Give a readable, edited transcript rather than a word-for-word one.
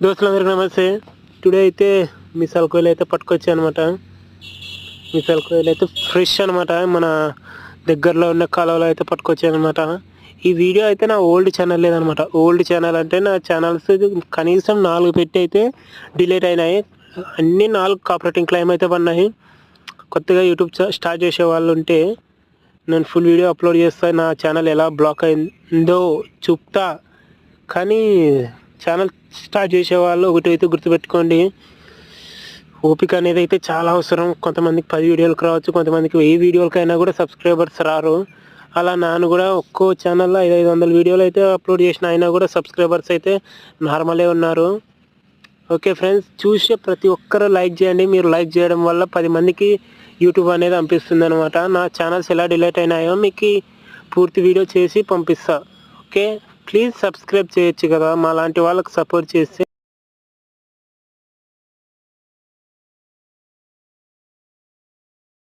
దోస్తులందరికీ నమస్తే. టుడే అయితే మిసాల్ కోయిల్ అయితే పట్టుకొచ్చాను అనమాట. మిసాల్ కోయిల్ అయితే ఫ్రెష్ అనమాట. మన దగ్గరలో ఉన్న కాలువలో అయితే పట్టుకొచ్చాను అనమాట. ఈ వీడియో అయితే నా ఓల్డ్ ఛానల్ లేదనమాట. ఓల్డ్ ఛానల్ అంటే నా ఛానల్స్ కనీసం 4 పెట్టి అయితే డిలీట్ అయినాయి. అన్నీ 4 కాపరేటింగ్ క్లెయిమ్ అయితే పడినాయి. కొత్తగా యూట్యూబ్ స్టార్ట్ చేసే వాళ్ళు ఉంటే నేను ఫుల్ వీడియో అప్లోడ్ చేస్తా. నా ఛానల్ ఎలా బ్లాక్ అయిందో చూపుతా. కానీ ఛానల్ స్టార్ట్ చేసేవాళ్ళు ఒకటి అయితే గుర్తుపెట్టుకోండి, ఓపిక అనేది అయితే చాలా అవసరం. కొంతమందికి 10 వీడియోలకు రావచ్చు, కొంతమందికి 1000 వీడియోలకైనా కూడా సబ్స్క్రైబర్స్ రారు. అలా నాను కూడా ఒక్కో ఛానల్లో 500 వీడియోలు అయితే అప్లోడ్ చేసిన, అయినా కూడా సబ్స్క్రైబర్స్ అయితే నార్మలే ఉన్నారు. ఓకే ఫ్రెండ్స్, చూసే ప్రతి ఒక్కరూ లైక్ చేయండి. మీరు లైక్ చేయడం వల్ల 10 మందికి యూట్యూబ్ అనేది పంపిస్తుంది అనమాట. నా ఛానల్స్ ఎలా డిలీట్ అయినాయో మీకు పూర్తి వీడియో చేసి పంపిస్తా. ఓకే, ప్లీజ్ సబ్స్క్రైబ్ చేయొచ్చు కదా. మా లాంటి వాళ్ళకి సపోర్ట్ చేస్తే